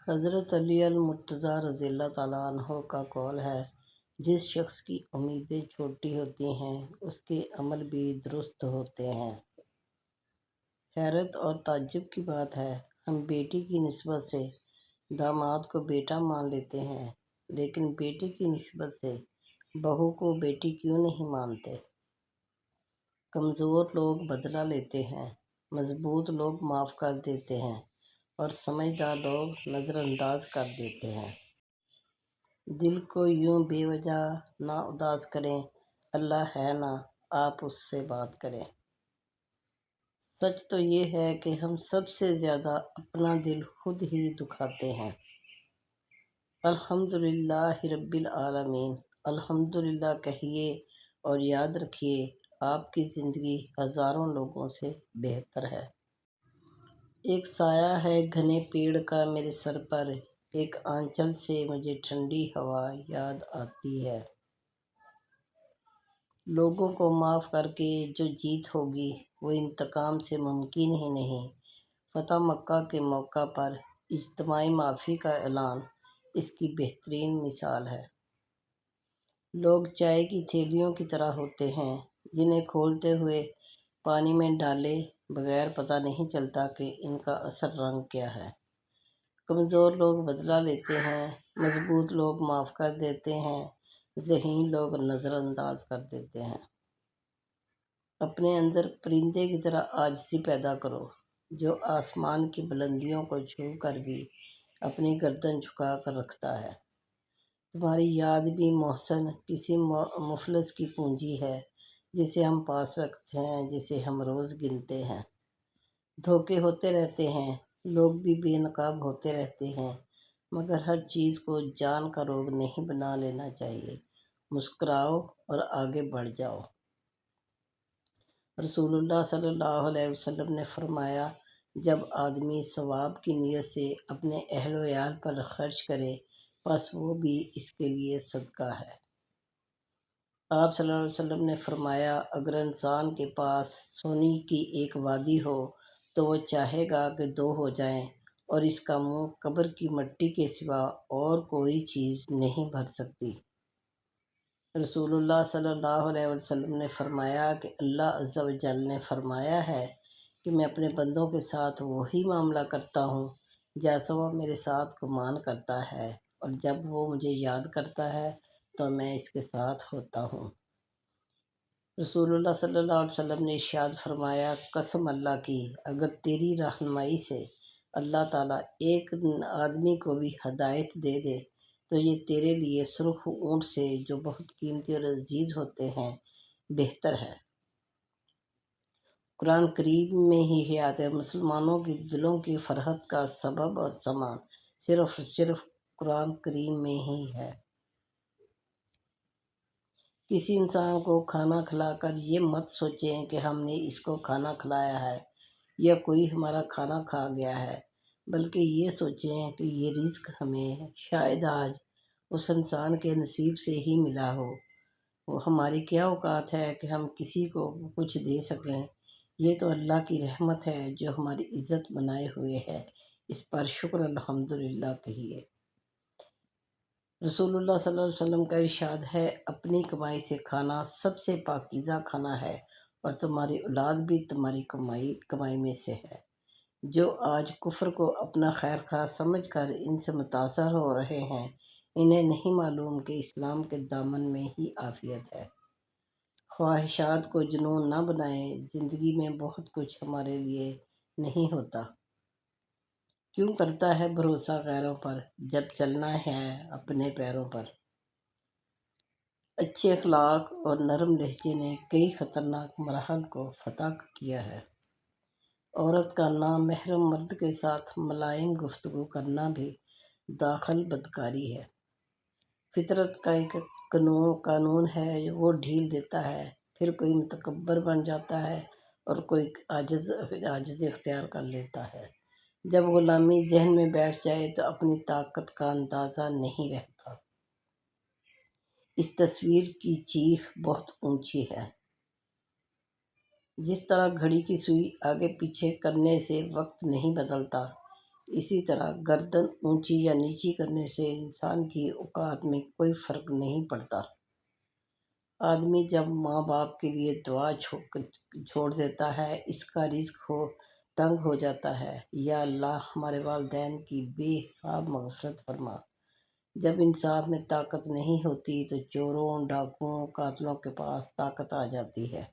حضرت علی المرتضیٰ رضی اللہ تعالیٰ عنہ کا قول ہے، جس شخص کی امیدیں چھوٹی ہوتی ہیں اس کے عمل بھی درست ہوتے ہیں۔ حیرت اور تعجب کی بات ہے، ہم بیٹی کی نسبت سے داماد کو بیٹا مان لیتے ہیں، لیکن بیٹے کی نسبت سے بہو کو بیٹی کیوں نہیں مانتے؟ کمزور لوگ بدلہ لیتے ہیں، مضبوط لوگ معاف کر دیتے ہیں اور سمجھدار لوگ نظر انداز کر دیتے ہیں۔ دل کو یوں بے وجہ نہ اداس کریں، اللہ ہے نا، آپ اس سے بات کریں۔ سچ تو یہ ہے کہ ہم سب سے زیادہ اپنا دل خود ہی دکھاتے ہیں۔ الحمدللہ رب العالمین، الحمدللہ کہیے اور یاد رکھیے آپ کی زندگی ہزاروں لوگوں سے بہتر ہے۔ ایک سایہ ہے گھنے پیڑ کا میرے سر پر، ایک آنچل سے مجھے ٹھنڈی ہوا یاد آتی ہے۔ لوگوں کو معاف کر کے جو جیت ہوگی وہ انتقام سے ممکن ہی نہیں۔ فتح مکہ کے موقع پر اجتماعی معافی کا اعلان اس کی بہترین مثال ہے۔ لوگ چائے کی تھیلیوں کی طرح ہوتے ہیں جنہیں کھولتے ہوئے پانی میں ڈالے بغیر پتہ نہیں چلتا کہ ان کا اصل رنگ کیا ہے۔ کمزور لوگ بدلہ لیتے ہیں، مضبوط لوگ معاف کر دیتے ہیں، ذہین لوگ نظر انداز کر دیتے ہیں۔ اپنے اندر پرندے کی طرح عاجزی پیدا کرو، جو آسمان کی بلندیوں کو چھو کر بھی اپنی گردن جھکا کر رکھتا ہے۔ تمہاری یاد بھی محسن کسی مفلس کی پونجی ہے جسے ہم پاس رکھتے ہیں، جسے ہم روز گنتے ہیں۔ دھوکے ہوتے رہتے ہیں، لوگ بھی بے نقاب ہوتے رہتے ہیں، مگر ہر چیز کو جان کا روگ نہیں بنا لینا چاہیے۔ مسکراؤ اور آگے بڑھ جاؤ۔ رسول اللہ صلی اللہ علیہ وسلم نے فرمایا، جب آدمی ثواب کی نیت سے اپنے اہل و عیال پر خرچ کرے پس وہ بھی اس کے لیے صدقہ ہے۔ آپ صلی اللہ علیہ وسلم نے فرمایا، اگر انسان کے پاس سونے کی ایک وادی ہو تو وہ چاہے گا کہ دو ہو جائیں، اور اس کا منہ قبر کی مٹی کے سوا اور کوئی چیز نہیں بھر سکتی۔ رسول اللہ صلی اللہ علیہ وسلم نے فرمایا کہ اللہ عز و جل نے فرمایا ہے کہ میں اپنے بندوں کے ساتھ وہی معاملہ کرتا ہوں جیسا وہ میرے ساتھ گمان کرتا ہے، اور جب وہ مجھے یاد کرتا ہے تو میں اس کے ساتھ ہوتا ہوں۔ رسول اللہ صلی اللہ علیہ وسلم نے ارشاد فرمایا، قسم اللہ کی، اگر تیری رہنمائی سے اللہ تعالیٰ ایک آدمی کو بھی ہدایت دے دے تو یہ تیرے لیے سرخ اونٹ سے جو بہت قیمتی اور عزیز ہوتے ہیں بہتر ہے۔ قرآن کریم میں ہی حیات مسلمانوں کے دلوں کی فرحت کا سبب اور سامان صرف قرآن کریم میں ہی ہے۔ کسی انسان کو کھانا کھلا کر یہ مت سوچیں کہ ہم نے اس کو کھانا کھلایا ہے یا کوئی ہمارا کھانا کھا گیا ہے، بلکہ یہ سوچیں کہ یہ رزق ہمیں شاید آج اس انسان کے نصیب سے ہی ملا ہو۔ وہ ہماری کیا اوقات ہے کہ ہم کسی کو کچھ دے سکیں؟ یہ تو اللہ کی رحمت ہے جو ہماری عزت بنائے ہوئے ہے، اس پر شکر الحمدللہ کہیے۔ رسول اللہ صلی اللہ علیہ وسلم کا ارشاد ہے، اپنی کمائی سے کھانا سب سے پاکیزہ کھانا ہے اور تمہاری اولاد بھی تمہاری کمائی میں سے ہے۔ جو آج کفر کو اپنا خیر خواہ سمجھ کر ان سے متاثر ہو رہے ہیں، انہیں نہیں معلوم کہ اسلام کے دامن میں ہی عافیت ہے۔ خواہشات کو جنون نہ بنائیں، زندگی میں بہت کچھ ہمارے لیے نہیں ہوتا۔ کیوں کرتا ہے بھروسہ غیروں پر جب چلنا ہے اپنے پیروں پر؟ اچھے اخلاق اور نرم لہجے نے کئی خطرناک مراحل کو فتح کیا ہے۔ عورت کا نامحرم مرد کے ساتھ ملائم گفتگو کرنا بھی داخل بدکاری ہے۔ فطرت کا ایک قانون ہے، وہ ڈھیل دیتا ہے، پھر کوئی متکبر بن جاتا ہے اور کوئی عاجز اختیار کر لیتا ہے۔ جب غلامی ذہن میں بیٹھ جائے تو اپنی طاقت کا اندازہ نہیں رہتا۔ اس تصویر کی چیخ بہت اونچی ہے۔ جس طرح گھڑی کی سوئی آگے پیچھے کرنے سے وقت نہیں بدلتا، اسی طرح گردن اونچی یا نیچی کرنے سے انسان کی اوقات میں کوئی فرق نہیں پڑتا۔ آدمی جب ماں باپ کے لیے دعا چھوڑ دیتا ہے، اس کا رزق تنگ ہو جاتا ہے۔ یا اللہ ہمارے والدین کی بے حساب مغفرت فرما۔ جب انصاف میں طاقت نہیں ہوتی تو چوروں، ڈاکوؤں، قاتلوں کے پاس طاقت آ جاتی ہے۔